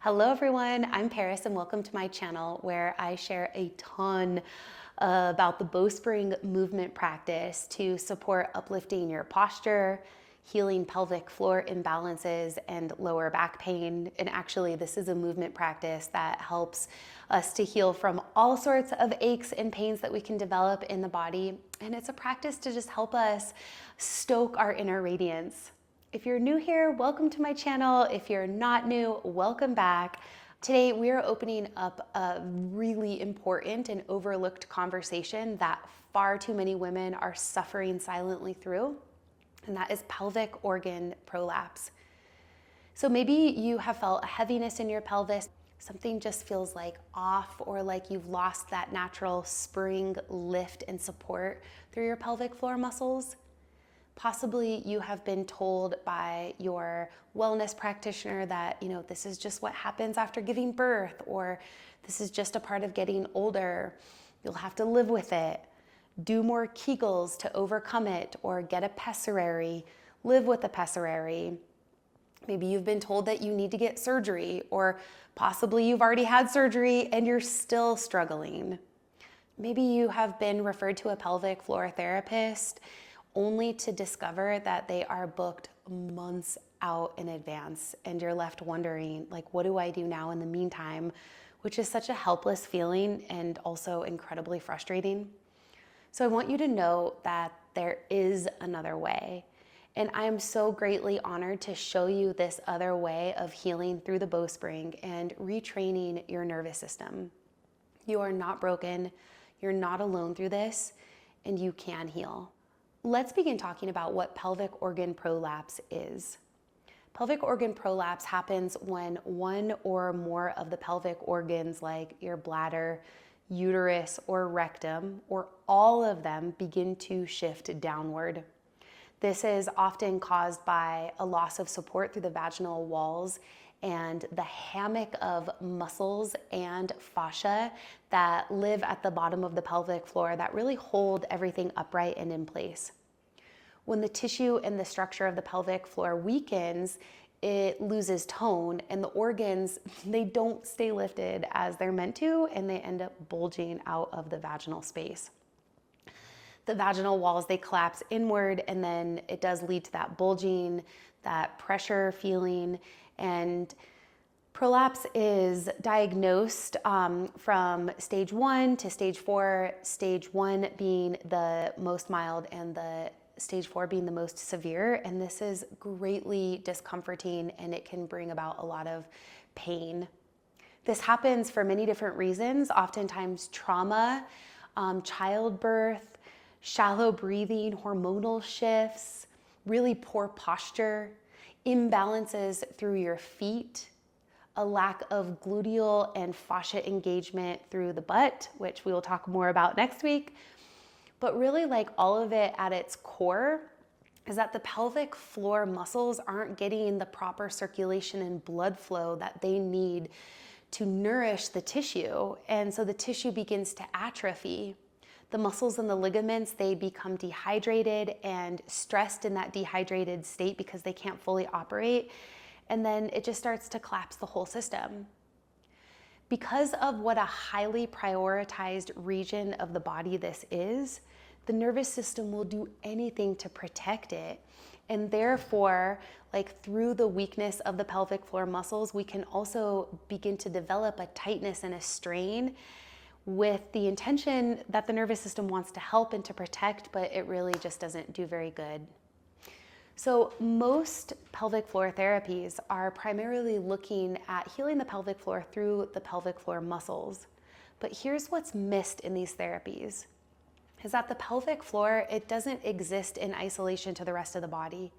Hello everyone, I'm Paris and welcome to my channel where I share a ton about the Bowspring movement practice to support uplifting your posture, healing pelvic floor imbalances and lower back pain. And actually this is a movement practice that helps us to heal from all sorts of aches and pains that we can develop in the body. And it's a practice to just help us stoke our inner radiance. If you're new here, welcome to my channel. If you're not new, welcome back. Today, we are opening up a really important and overlooked conversation that far too many women are suffering silently through, and that is pelvic organ prolapse. So maybe you have felt a heaviness in your pelvis, something just feels like off or like you've lost that natural spring lift and support through your pelvic floor muscles. Possibly you have been told by your wellness practitioner that, this is just what happens after giving birth, or this is just a part of getting older. You'll have to live with it. Do more Kegels to overcome it, or get a pessary, live with a pessary. Maybe you've been told that you need to get surgery, or possibly you've already had surgery and you're still struggling. Maybe you have been referred to a pelvic floor therapist only to discover that they are booked months out in advance, and you're left wondering, what do I do now in the meantime? Which is such a helpless feeling and also incredibly frustrating. So I want you to know that there is another way. And I am so greatly honored to show you this other way of healing through the Bowspring and retraining your nervous system. You are not broken, you're not alone through this, and you can heal. Let's begin talking about what pelvic organ prolapse is. Pelvic organ prolapse happens when one or more of the pelvic organs, like your bladder, uterus, or rectum, or all of them, begin to shift downward. This is often caused by a loss of support through the vaginal walls and the hammock of muscles and fascia that live at the bottom of the pelvic floor that really hold everything upright and in place. When the tissue and the structure of the pelvic floor weakens, it loses tone, and the organs, they don't stay lifted as they're meant to, and they end up bulging out of the vaginal space. The vaginal walls, they collapse inward, and then it does lead to that bulging, that pressure feeling, and prolapse is diagnosed from stage 1 to stage 4, stage 1 being the most mild and the stage 4 being the most severe. And this is greatly discomforting, and it can bring about a lot of pain. This happens for many different reasons, oftentimes trauma, childbirth, shallow breathing, hormonal shifts, really poor posture, imbalances through your feet, a lack of gluteal and fascia engagement through the butt, which we will talk more about next week. But really, all of it at its core is that the pelvic floor muscles aren't getting the proper circulation and blood flow that they need to nourish the tissue. And so the tissue begins to atrophy. The muscles and the ligaments, they become dehydrated and stressed in that dehydrated state because they can't fully operate. And then it just starts to collapse the whole system. Because of what a highly prioritized region of the body this is, the nervous system will do anything to protect it. And therefore, through the weakness of the pelvic floor muscles, we can also begin to develop a tightness and a strain with the intention that the nervous system wants to help and to protect, but it really just doesn't do very good. So most pelvic floor therapies are primarily looking at healing the pelvic floor through the pelvic floor muscles. But here's what's missed in these therapies, is that the pelvic floor, it doesn't exist in isolation to the rest of the body.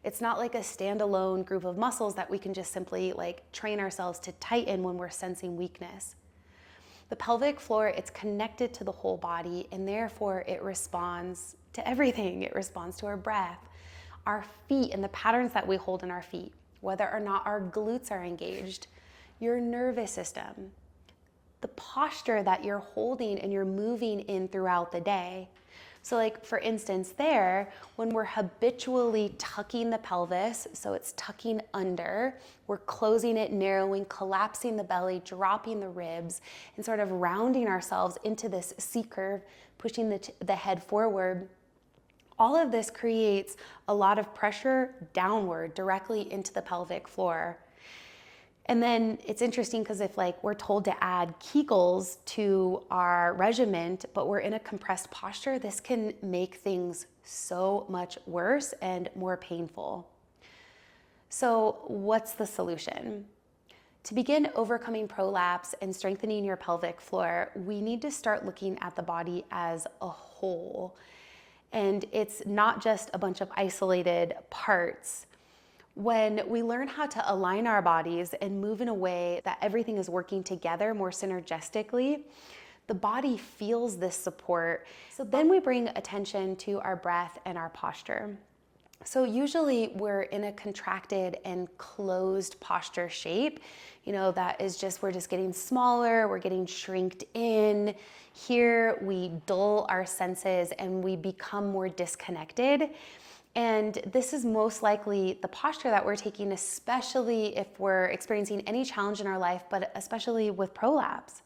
It's not like a standalone group of muscles that we can just simply train ourselves to tighten when we're sensing weakness. The pelvic floor, it's connected to the whole body, and therefore it responds to everything. It responds to our breath, our feet, and the patterns that we hold in our feet, whether or not our glutes are engaged, your nervous system, the posture that you're holding and you're moving in throughout the day. So like for instance there, when we're habitually tucking the pelvis, so it's tucking under, we're closing it, narrowing, collapsing the belly, dropping the ribs, and sort of rounding ourselves into this C curve, pushing the head forward. All of this creates a lot of pressure downward directly into the pelvic floor. And then it's interesting because if like we're told to add Kegels to our regimen, but we're in a compressed posture, this can make things so much worse and more painful. So what's the solution? To begin overcoming prolapse and strengthening your pelvic floor, we need to start looking at the body as a whole. And it's not just a bunch of isolated parts. When we learn how to align our bodies and move in a way that everything is working together more synergistically, the body feels this support. So then we bring attention to our breath and our posture. So usually we're in a contracted and closed posture shape. You know, that is just, we're just getting smaller, we're getting shrinked in. Here we dull our senses and we become more disconnected. And this is most likely the posture that we're taking, especially if we're experiencing any challenge in our life, but especially with prolapse.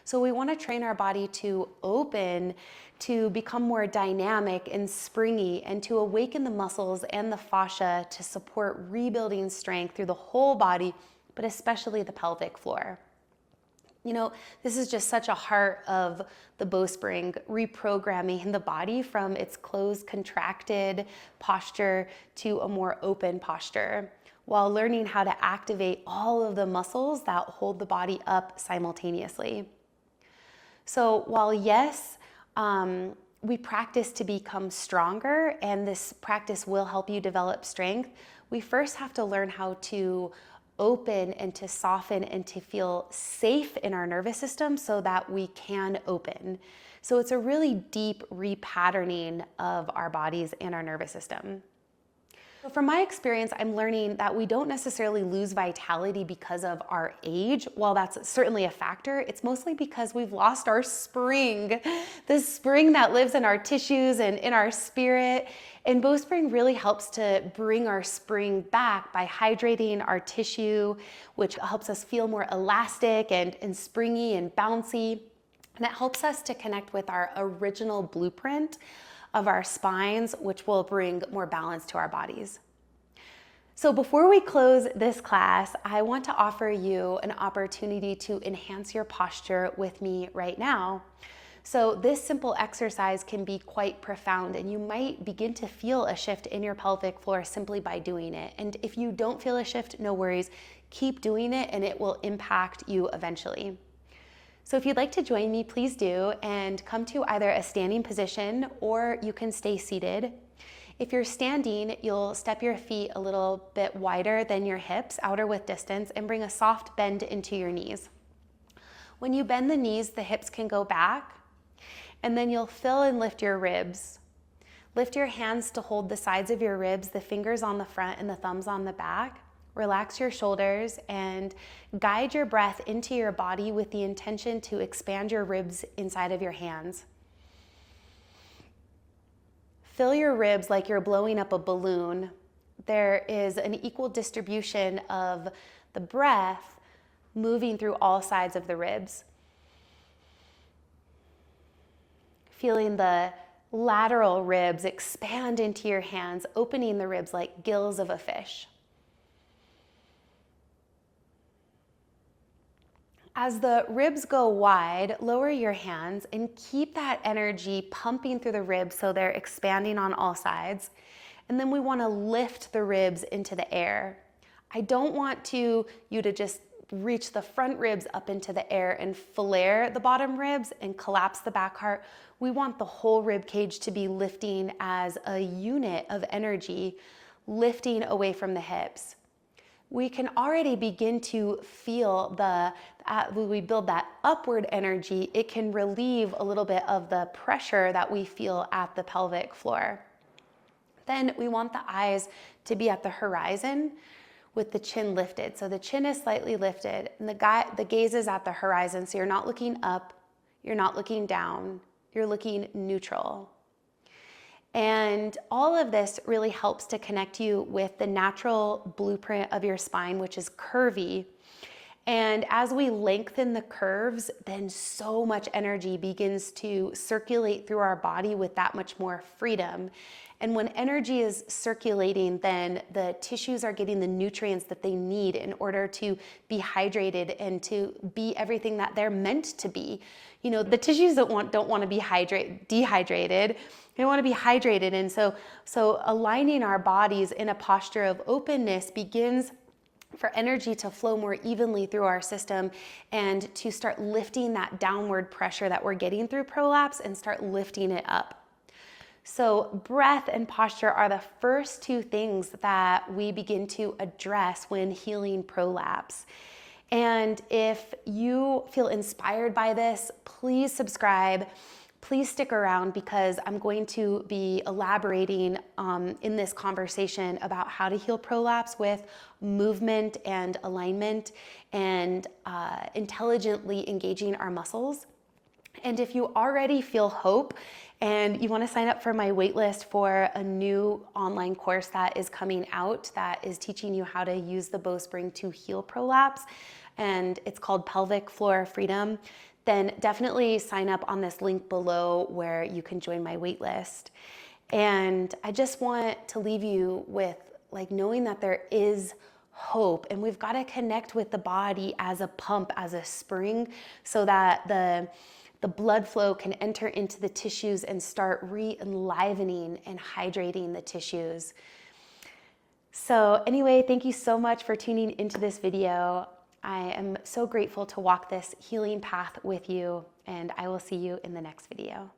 So we want to train our body to open, to become more dynamic and springy, and to awaken the muscles and the fascia to support rebuilding strength through the whole body, but especially the pelvic floor. You know, this is just such a heart of the Bowspring, reprogramming the body from its closed, contracted posture to a more open posture, while learning how to activate all of the muscles that hold the body up simultaneously. So while yes, we practice to become stronger, and this practice will help you develop strength, we first have to learn how to open and to soften and to feel safe in our nervous system so that we can open. So it's a really deep repatterning of our bodies and our nervous system. So from my experience, I'm learning that we don't necessarily lose vitality because of our age. While that's certainly a factor, it's mostly because we've lost our spring, the spring that lives in our tissues and in our spirit. And Bowspring really helps to bring our spring back by hydrating our tissue, which helps us feel more elastic and springy and bouncy. And it helps us to connect with our original blueprint of our spines, which will bring more balance to our bodies. So before we close this class, I want to offer you an opportunity to enhance your posture with me right now. So this simple exercise can be quite profound, and you might begin to feel a shift in your pelvic floor simply by doing it. And if you don't feel a shift, no worries, keep doing it and it will impact you eventually. So if you'd like to join me, please do, and come to either a standing position or you can stay seated. If you're standing, you'll step your feet a little bit wider than your hips, outer width distance, and bring a soft bend into your knees. When you bend the knees, the hips can go back, and then you'll fill and lift your ribs. Lift your hands to hold the sides of your ribs, the fingers on the front and the thumbs on the back. Relax your shoulders and guide your breath into your body with the intention to expand your ribs inside of your hands. Fill your ribs like you're blowing up a balloon. There is an equal distribution of the breath moving through all sides of the ribs. Feeling the lateral ribs expand into your hands, opening the ribs like gills of a fish. As the ribs go wide, lower your hands and keep that energy pumping through the ribs so they're expanding on all sides. And then we want to lift the ribs into the air. I don't want you to just reach the front ribs up into the air and flare the bottom ribs and collapse the back heart. We want the whole rib cage to be lifting as a unit of energy, lifting away from the hips. We can already begin to feel when we build that upward energy, it can relieve a little bit of the pressure that we feel at the pelvic floor. Then we want the eyes to be at the horizon with the chin lifted. So the chin is slightly lifted and the gaze is at the horizon. So you're not looking up, you're not looking down, you're looking neutral. And all of this really helps to connect you with the natural blueprint of your spine, which is curvy. And as we lengthen the curves, then so much energy begins to circulate through our body with that much more freedom. And when energy is circulating, then the tissues are getting the nutrients that they need in order to be hydrated and to be everything that they're meant to be. You know, the tissues don't want to be dehydrated. They want to be hydrated. And so aligning our bodies in a posture of openness begins for energy to flow more evenly through our system and to start lifting that downward pressure that we're getting through prolapse and start lifting it up. So breath and posture are the first two things that we begin to address when healing prolapse. And if you feel inspired by this, please subscribe. Please stick around because I'm going to be elaborating in this conversation about how to heal prolapse with movement and alignment and intelligently engaging our muscles. And if you already feel hope and you want to sign up for my waitlist for a new online course that is coming out that is teaching you how to use the Bowspring to heal prolapse, and it's called Pelvic Floor Freedom, then definitely sign up on this link below where you can join my waitlist. And I just want to leave you with knowing that there is hope, and we've got to connect with the body as a pump, as a spring, so that the blood flow can enter into the tissues and start re-enlivening and hydrating the tissues. So anyway, thank you so much for tuning into this video. I am so grateful to walk this healing path with you, and I will see you in the next video.